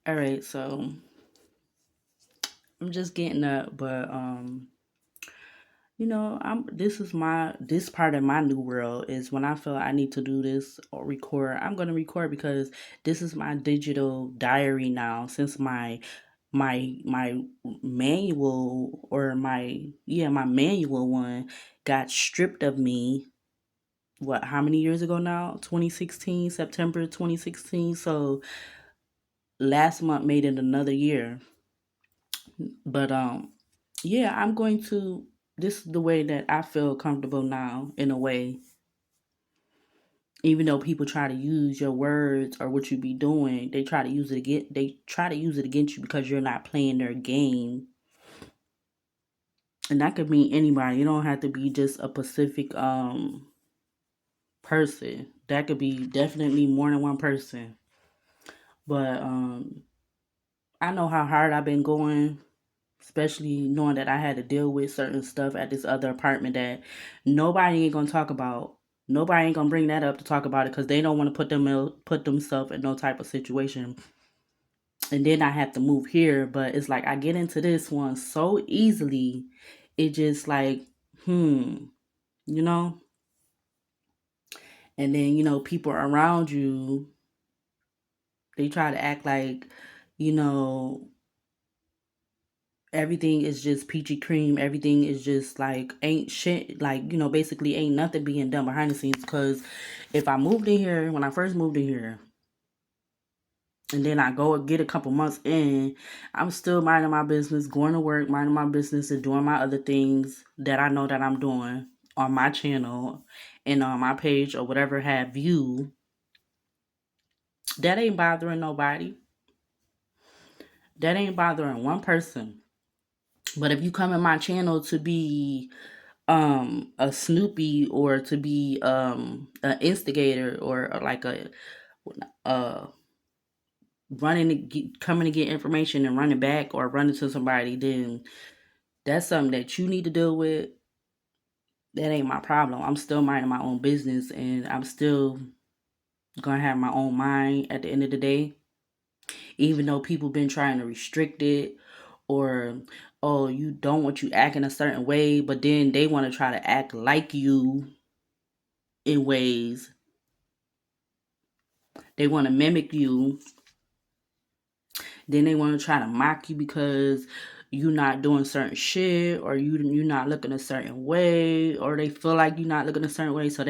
All right, so I'm just getting up, but I'm this part of my new world is when I feel I need to do this or record, I'm gonna record because this is my digital diary now since my manual or my manual one got stripped of me. What, how many years ago now? 2016, September 2016. So last month made it another year. But yeah, I'm going to this is the way that I feel comfortable now in a way. Even though people try to use your words or what you be doing, they try to use it against you because you're not playing their game. And that could mean anybody. You don't have to be just a specific person. That could be definitely more than one person. But I know how hard I've been going, especially knowing that I had to deal with certain stuff at this other apartment that nobody ain't gonna talk about. Nobody ain't gonna bring that up to talk about it because they don't want to put themselves in no type of situation. And then I have to move here, but it's like I get into this one so easily. It just like, hmm, you know. And then people around you, they try to act like, you know, everything is just peachy cream. Everything is just like ain't shit. Like, basically ain't nothing being done behind the scenes. Because if I moved in here, when I first moved in here, and then I go and get a couple months in, I'm still minding my business, going to work, minding my business, and doing my other things that I know that I'm doing on my channel and on my page or whatever have you. That ain't bothering nobody. That ain't bothering one person. But if you come in my channel to be a Snoopy or to be an instigator or like a uh coming to get information and running back or running to somebody, then that's something that you need to deal with. That ain't my problem. I'm still minding my own business and I'm still gonna have my own mind at the end of the day. Even though people been trying to restrict it or oh, you don't want you acting a certain way, but then they want to try to act like you in ways. They want to mimic you. Then they want to try to mock you because you not doing certain shit or you not looking a certain way or they feel like you not looking a certain way. So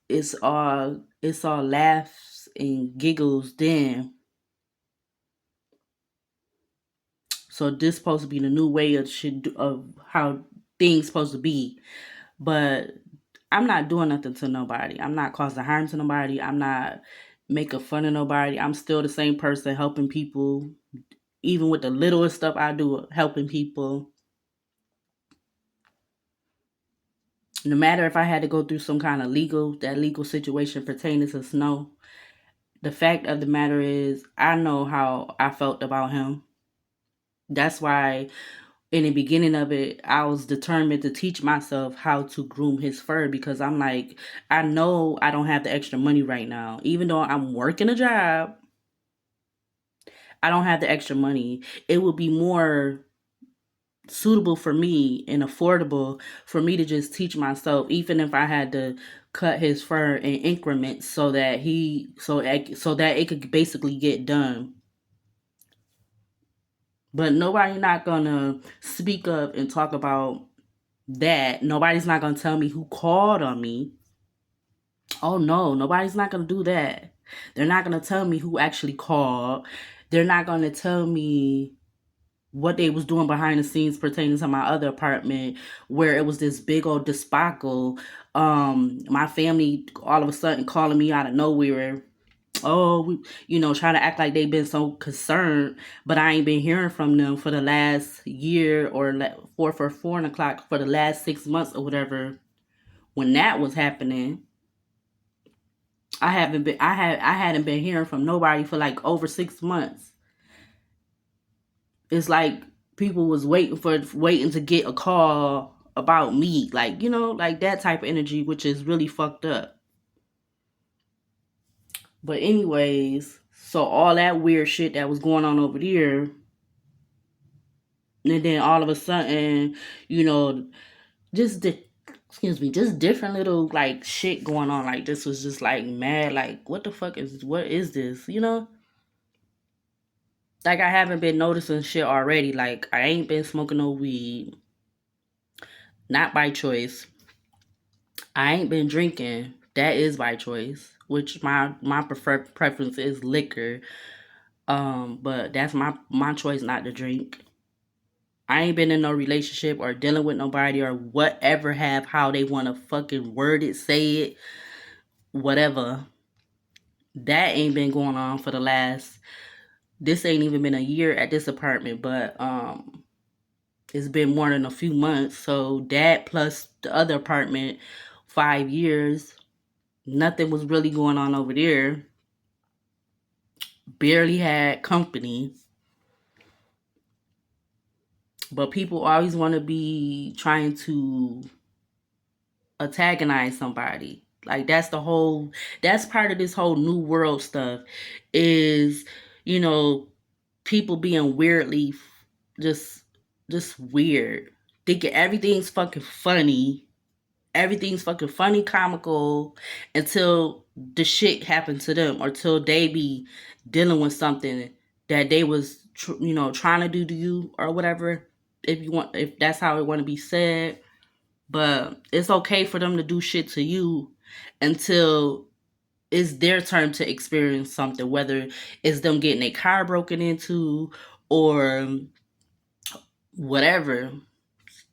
it's all laughs and giggles then. So this supposed to be the new way of how things supposed to be. But I'm not doing nothing to nobody. I'm not causing harm to nobody. I'm not making fun of nobody. I'm still the same person helping people. Even with the littlest stuff I do, helping people. No matter if I had to go through some kind of legal situation pertaining to Snow, the fact of the matter is, I know how I felt about him. That's why in the beginning of it, I was determined to teach myself how to groom his fur because I'm like, I know I don't have the extra money right now. Even though I'm working a job, I don't have the extra money. It would be more suitable for me and affordable for me to just teach myself, even if I had to cut his fur in increments so that it could basically get done. But nobody not gonna speak up and talk about that. Nobody's not gonna tell me who called on me. Oh no, nobody's not gonna do that. They're not gonna tell me who actually called. They're not gonna tell me what they was doing behind the scenes pertaining to my other apartment where it was this big old debacle. My family all of a sudden calling me out of nowhere. Oh, trying to act like they've been so concerned, but I ain't been hearing from them for the last year or 4 o'clock for the last 6 months or whatever. When that was happening, I hadn't been hearing from nobody for like over 6 months. It's like people was waiting to get a call about me, like like that type of energy, which is really fucked up. But anyways, So all that weird shit that was going on over there, and then all of a sudden, you know, just just different little like shit going on. Like this was just like mad. Like what is this? You know, like I haven't been noticing shit already. Like I ain't been smoking no weed, not by choice. I ain't been drinking. That is by choice. Which my preferred preference is liquor. But that's my choice not to drink. I ain't been in no relationship or dealing with nobody or whatever have how they want to fucking word it, say it, whatever. That ain't been going on for the last. This ain't even been a year at this apartment, but it's been more than a few months. So that plus the other apartment, 5 years. Nothing was really going on over there. Barely had company. But people always want to be trying to antagonize somebody. Like that's part of this whole new world stuff is, you know, people being weirdly just just weird. Thinking everything's fucking funny, comical until the shit happened to them or till they be dealing with something that they was trying to do to you or whatever, if that's how it want to be said. But it's okay for them to do shit to you until it's their turn to experience something, whether it's them getting a car broken into or whatever,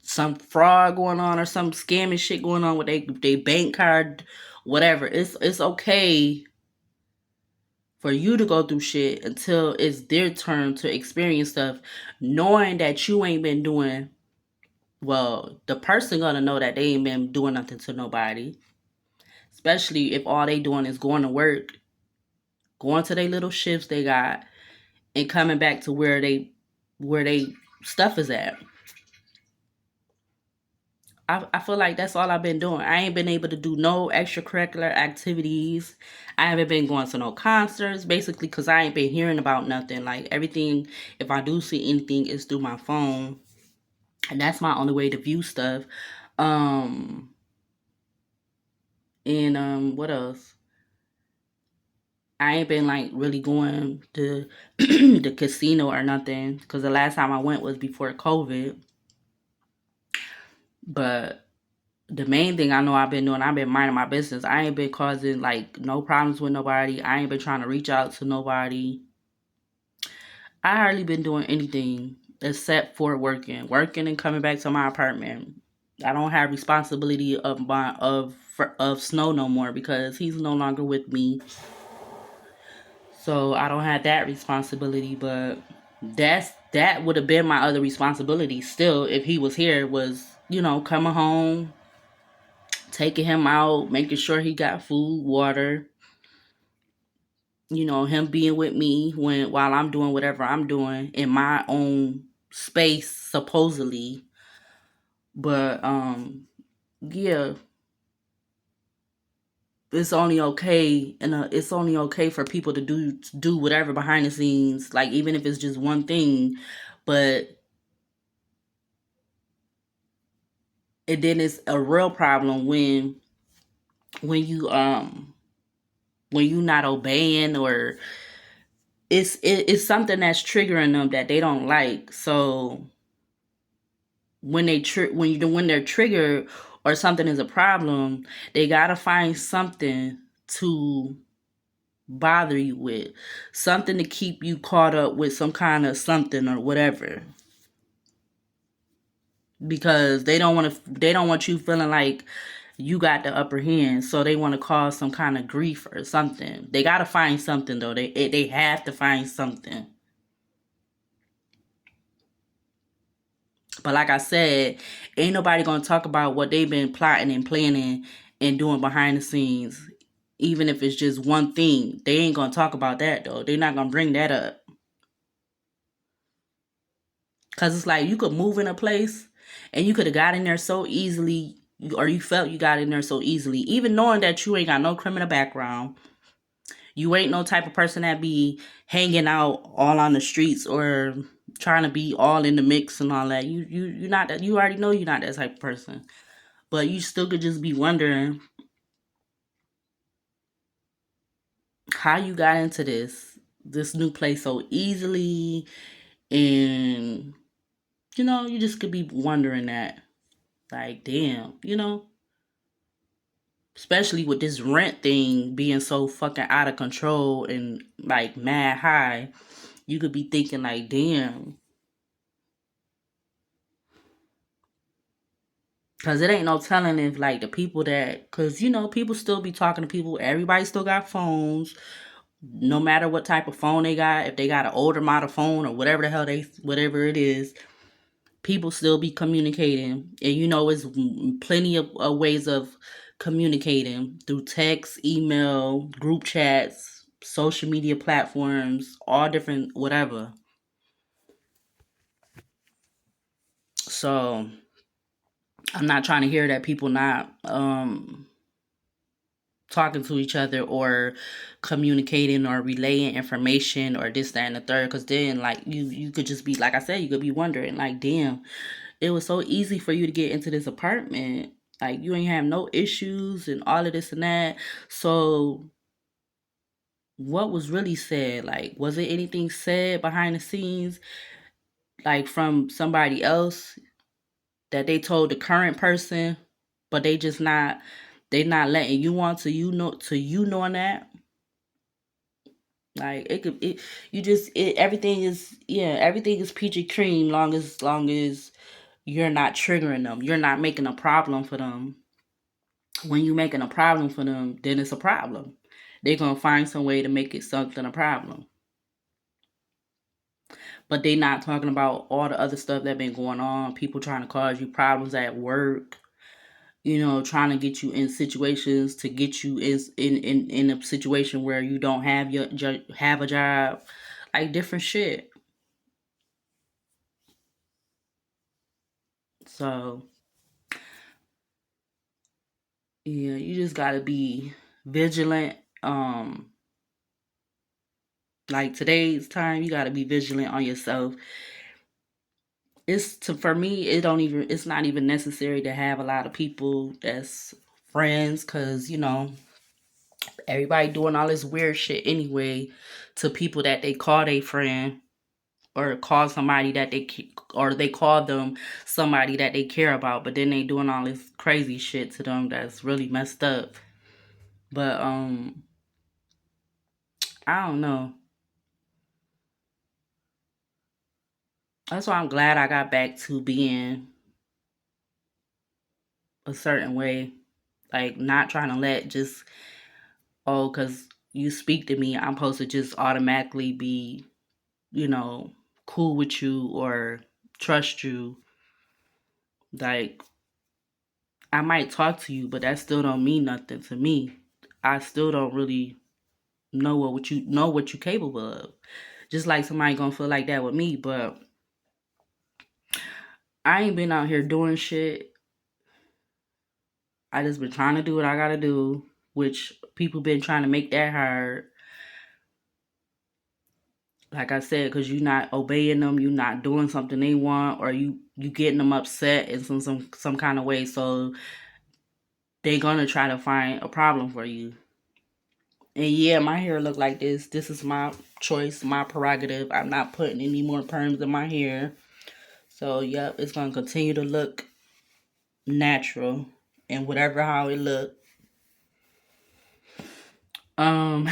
some fraud going on or some scamming shit going on with they bank card, whatever. It's okay for you to go through shit until it's their turn to experience stuff, knowing that you ain't been doing well. The person gonna know that they ain't been doing nothing to nobody, especially if all they doing is going to work, going to their little shifts they got, and coming back to where they stuff is at. I feel like that's all I've been doing. I ain't been able to do no extracurricular activities. I haven't been going to no concerts, basically, because I ain't been hearing about nothing. Like, everything, if I do see anything, it's through my phone. And that's my only way to view stuff. Um, and what else? I ain't been, like, really going to the casino or nothing, because the last time I went was before COVID. But the main thing I know I've been doing, I've been minding my business. I ain't been causing like no problems with nobody. I ain't been trying to reach out to nobody. I hardly been doing anything except for working and coming back to my apartment. I don't have responsibility of Snow no more because he's no longer with me. So I don't have that responsibility, but that would have been my other responsibility still if he was here, was, coming home, taking him out, making sure he got food, water, him being with me while I'm doing whatever I'm doing in my own space, supposedly. But yeah, it's only okay for people to do whatever behind the scenes, like even if it's just one thing, but then it's a real problem when when you not obeying, or it's something that's triggering them that they don't like. So when they're triggered or something is a problem, they gotta find something to bother you with, something to keep you caught up with some kind of something or whatever, because they don't want you feeling like you got the upper hand, so they want to cause some kind of grief or something. They gotta find something though. They have to find something. But like I said, ain't nobody gonna talk about what they've been plotting and planning and doing behind the scenes. Even if it's just one thing, they ain't gonna talk about that though. They're not gonna bring that up. Cause it's like you could move in a place and you could have got in there so easily, or you felt you got in there so easily, even knowing that you ain't got no criminal background. You ain't no type of person that be hanging out all on the streets or trying to be all in the mix and all that. You're not that. You already know you're not that type of person. But you still could just be wondering how you got into this new place so easily, and you just could be wondering that, like, damn, especially with this rent thing being so fucking out of control and like mad high, you could be thinking like, damn, because it ain't no telling if like the people that, because people still be talking to people. Everybody still got phones, no matter what type of phone they got. If they got an older model phone or whatever the hell whatever it is, people still be communicating. And it's plenty of ways of communicating through text, email, group chats, social media platforms, all different whatever. So I'm not trying to hear that people not talking to each other or communicating or relaying information or this, that, and the third. Because then, like, you could just be, like I said, you could be wondering, like, damn, it was so easy for you to get into this apartment. Like, you ain't have no issues and all of this and that. So what was really said? Like, was it anything said behind the scenes, like from somebody else that they told the current person, but they not letting you on to you knowing that? Like, you just everything is, yeah, everything is peachy cream, long as you're not triggering them, you're not making a problem for them. When you making a problem for them, then it's a problem. They're gonna find some way to make it something a problem. But they not talking about all the other stuff that been going on. People trying to cause you problems at work. Trying to get you in situations to get you in a situation where you don't have a job, like different shit. So yeah, you just gotta be vigilant. Like today's time, you gotta be vigilant on yourself. For me, it's not even necessary to have a lot of people that's friends, because everybody doing all this weird shit anyway to people that they call they friend, or call somebody that or they call them somebody that they care about, but then they doing all this crazy shit to them that's really messed up. But I don't know. That's why I'm glad I got back to being a certain way, like not trying to let just, oh, because you speak to me, I'm supposed to just automatically be, you know, cool with you or trust you. Like, I might talk to you, but that still don't mean nothing to me. I still don't really know what you capable of. Just like somebody gonna feel like that with me, but I ain't been out here doing shit. I just been trying to do what I gotta do, which people been trying to make that hard. Like I said, because you not obeying them, you not doing something they want, or you getting them upset in some kind of way. So they gonna try to find a problem for you. And yeah, my hair look like this. This is my choice, my prerogative. I'm not putting any more perms in my hair. So yep, it's gonna continue to look natural and whatever how it look. Um,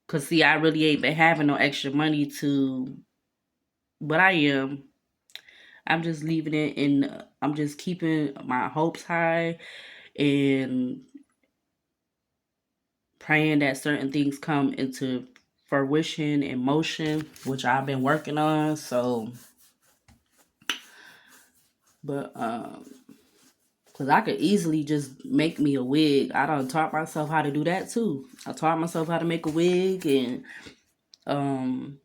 cause see, I really ain't been having no extra money to, but I am. I'm just leaving it in. I'm just keeping my hopes high and praying that certain things come into fruition and motion, which I've been working on. So, but cause I could easily just make me a wig. I done taught myself how to do that too. I taught myself how to make a wig, and um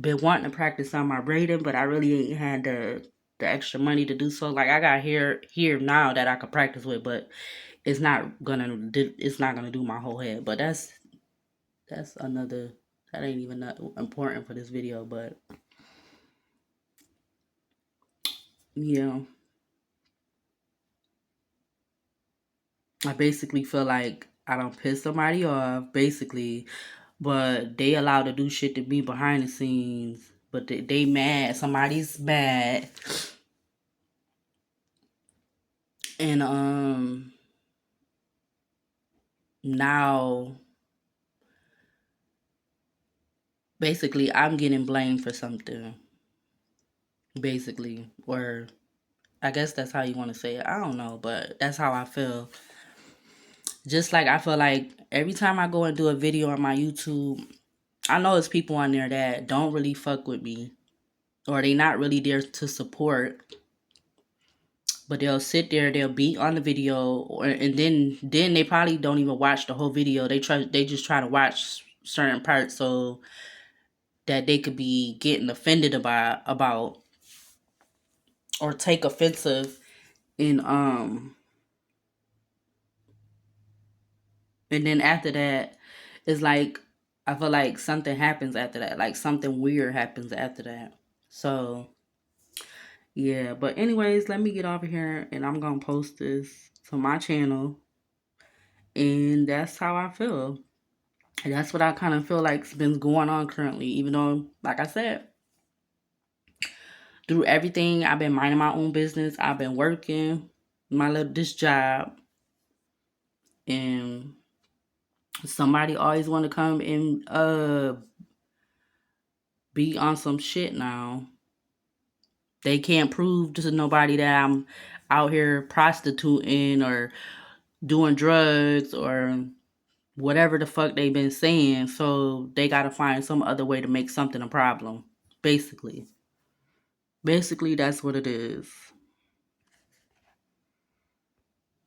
been wanting to practice on my braiding, but I really ain't had the extra money to do so. Like, I got hair here now that I could practice with, but it's not gonna do my whole head. But that's another, that ain't even that important for this video, but yeah. I basically feel like I don't piss somebody off, basically, but they allowed to do shit to me behind the scenes. But they mad. Somebody's mad. And now basically I'm getting blamed for something. Basically. Or I guess that's how you want to say it. I don't know, but that's how I feel. Just like I feel like every time I go and do a video on my YouTube, I know it's people on there that don't really fuck with me, or they not really there to support, but they'll sit there, they'll be on the video, and then they probably don't even watch the whole video. They just try to watch certain parts so that they could be getting offended about or take offensive in and then after that, it's like I feel like something happens after that. Like something weird happens after that. So yeah, but anyways, let me get over here and I'm gonna post this to my channel, and that's how I feel. And that's what I kind of feel like's been going on currently. Even though, like I said, through everything, I've been minding my own business. I've been working this job, and somebody always want to come and be on some shit now. They can't prove to nobody that I'm out here prostituting or doing drugs or whatever the fuck they been saying. So they gotta find some other way to make something a problem. Basically, that's what it is.